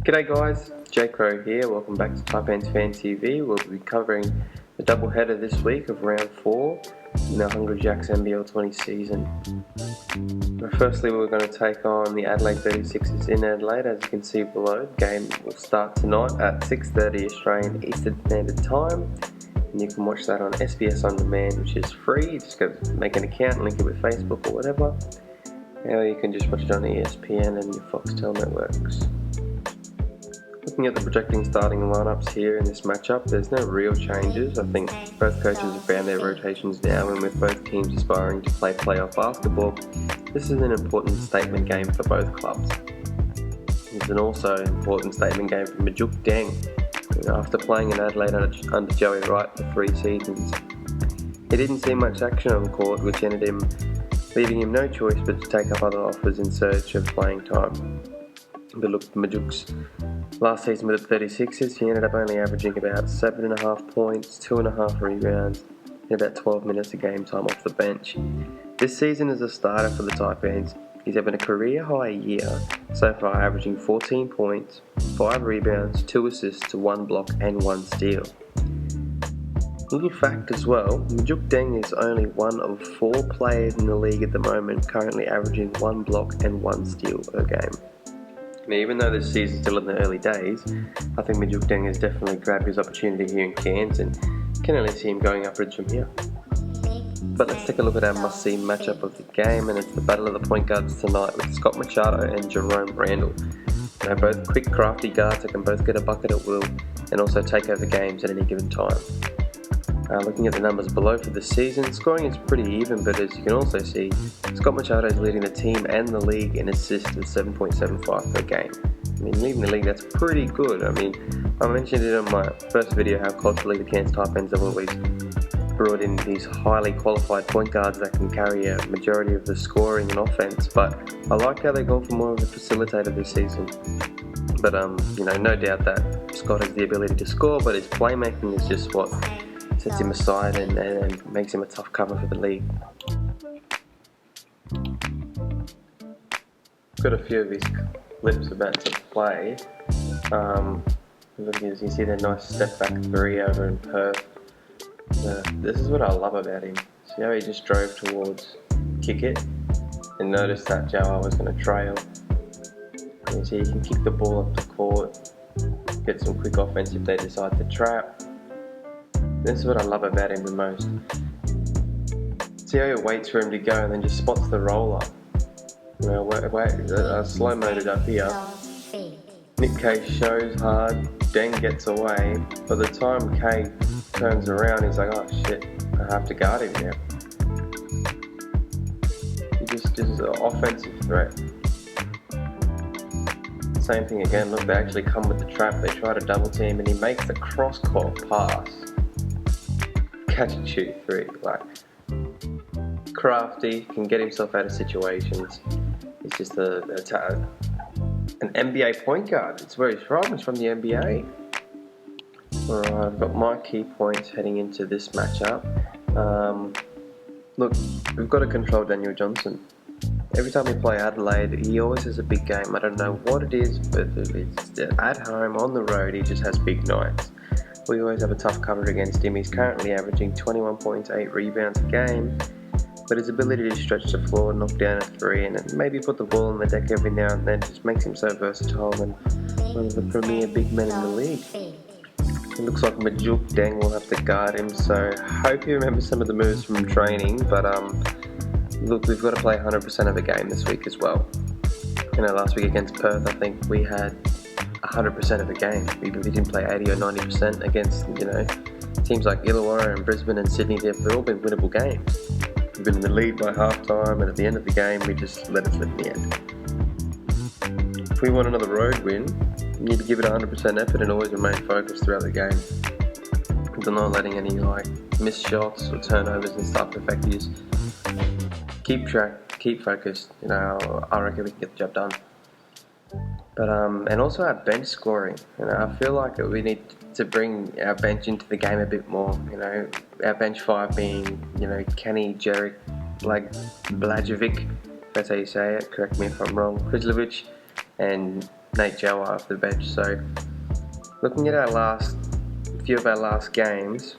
G'day guys, Jake Rowe here, welcome back to Taipans Fan TV. We'll be covering the doubleheader this week of round 4 in the Hungry Jacks NBL 20 season. Firstly, we're going to take on the Adelaide 36ers in Adelaide. As you can see below, the game will start tonight at 6:30 Australian Eastern Standard Time. And you can watch that on SBS On Demand, which is free. You just go make an account, link it with Facebook or whatever. Or you can just watch it on ESPN and your Foxtel networks. Looking at the projecting starting lineups here in this matchup, there's no real changes. I think both coaches have found their rotations now, and with both teams aspiring to play playoff basketball, this is an important statement game for both clubs. It's an also important statement game for Majok Deng. After playing in Adelaide under Joey Wright for 3 seasons, he didn't see much action on court, which ended him leaving him no choice but to take up other offers in search of playing time. But look, Majok's last season with the 36ers, he ended up only averaging about 7.5 points, 2.5 rebounds, and about 12 minutes of game time off the bench. This season as a starter for the Taipans, he's having a career high year so far, averaging 14 points, 5 rebounds, 2 assists, 1 block and 1 steal. Little fact as well, Majok Deng is only one of 4 players in the league at the moment currently averaging 1 block and 1 steal per game. Now, even though this season's still in the early days, I think Majok Deng has definitely grabbed his opportunity here in Cairns and can only see him going upwards from here. But let's take a look at our must-see matchup of the game, and it's the battle of the point guards tonight with Scott Machado and Jerome Randle. They're both quick, crafty guards that can both get a bucket at will and also take over games at any given time. Looking at the numbers below for the season, scoring is pretty even, but as you can also see, Scott Machado is leading the team and the league in assists with 7.75 per game. I mean, leading the league, that's pretty good. I mean, I mentioned it on my first video how culturally the Cairns Taipans have always brought in these highly qualified point guards that can carry a majority of the scoring and offense, but I like how they've gone for more of a facilitator this season. But no doubt that Scott has the ability to score, but his playmaking is just what sets him aside and makes him a tough cover for the league. Got a few of his clips about to play. Look, as you see, that nice step back 3 over in Perth. This is what I love about him. See how he just drove towards kick it and noticed that Joe was going to trail. And you see he can kick the ball up the court, get some quick offense if they decide to trap. This is what I love about him the most. See how he waits for him to go and then just spots the roller. Slow-moed it up here. Nick K shows hard, Deng gets away. By the time K turns around, he's like, oh shit, I have to guard him now. He just is an offensive threat. Same thing again, look, they actually come with the trap, they try to double team, and he makes the cross-court pass. Catch and shoot 3, like crafty, can get himself out of situations. He's just an NBA point guard. It's where he's from. He's from the NBA. Alright, I've got my key points heading into this matchup. Look, we've got to control Daniel Johnson. Every time we play Adelaide, he always has a big game. I don't know what it is, but it's at home, on the road, he just has big nights. We always have a tough cover against him. He's currently averaging 21 points, 8 rebounds a game, but his ability to stretch the floor, knock down a 3, and maybe put the ball on the deck every now and then just makes him so versatile and one of the premier big men in the league. It looks like Majok Deng will have to guard him, so hope you remember some of the moves from training, but look, we've got to play 100% of the game this week as well. Last week against Perth, I think we had 100% of the game. We didn't play 80 or 90% against, teams like Illawarra and Brisbane and Sydney. They've all been winnable games. We've been in the lead by half-time, and at the end of the game, we just let it slip in the end. If we want another road win, we need to give it 100% effort and always remain focused throughout the game. We're not letting any missed shots or turnovers and stuff affect you. Keep track, keep focused. I reckon we can get the job done. But and also our bench scoring. I feel like we need to bring our bench into the game a bit more. Our bench 5 being, Kenny, Jarek, Blajovic, that's how you say it, correct me if I'm wrong, Krizlovic, and Nate Jower off the bench. So looking at a few of our last games,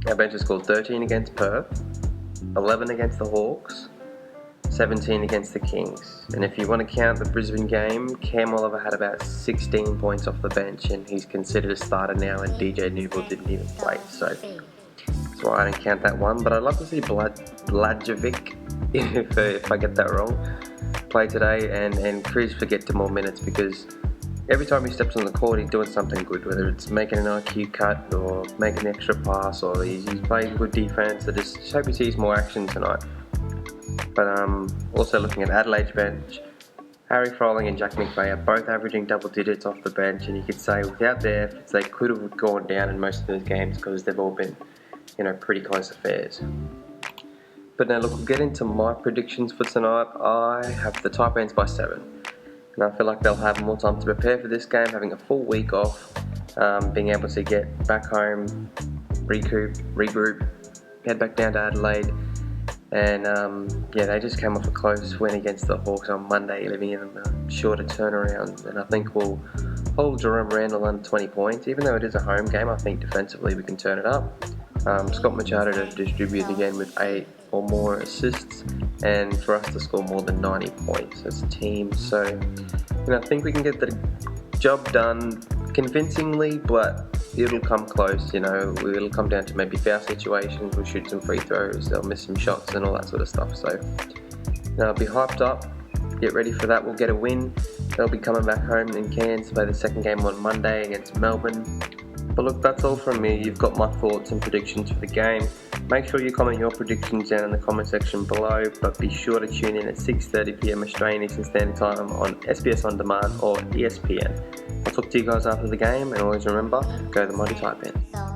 our bench has scored 13 against Perth, 11 against the Hawks, 17 against the Kings. And if you want to count the Brisbane game, Cam Oliver had about 16 points off the bench, and he's considered a starter now, and DJ Newell didn't even play. So that's why I didn't count that one. But I'd love to see Bladjovic, if I get that wrong, play today, and Chris for get to more minutes, because every time he steps on the court he's doing something good, whether it's making an IQ cut or making an extra pass, or he's playing good defense. I just hope he sees more action tonight. But also looking at Adelaide's bench, Harry Froling and Jack McVeigh are both averaging double digits off the bench, and you could say without their efforts they could have gone down in most of those games, because they've all been, pretty close affairs. But now look, we'll get into my predictions for tonight. I have the Taipans by 7, and I feel like they'll have more time to prepare for this game, having a full week off, being able to get back home, regroup, head back down to Adelaide. And they just came off a close win against the Hawks on Monday, leaving them a shorter turnaround. And I think we'll hold Jerome Randle under 20 points. Even though it is a home game, I think defensively we can turn it up. Scott Majok to distribute again with 8 or more assists, and for us to score more than 90 points as a team. So I think we can get the job done convincingly, but it'll come close. It'll come down to maybe foul situations. We'll shoot some free throws, they'll miss some shots and all that sort of stuff. So I'll be hyped up, get ready for that. We'll get a win. They'll be coming back home in Cairns to play the second game on Monday against Melbourne. But look, that's all from me. You've got my thoughts and predictions for the game. Make sure you comment your predictions down in the comment section below, but be sure to tune in at 6:30 PM Australian Eastern Standard Time on SBS On Demand or ESPN. I'll talk to you guys after the game, and always remember, go the mighty Taipans.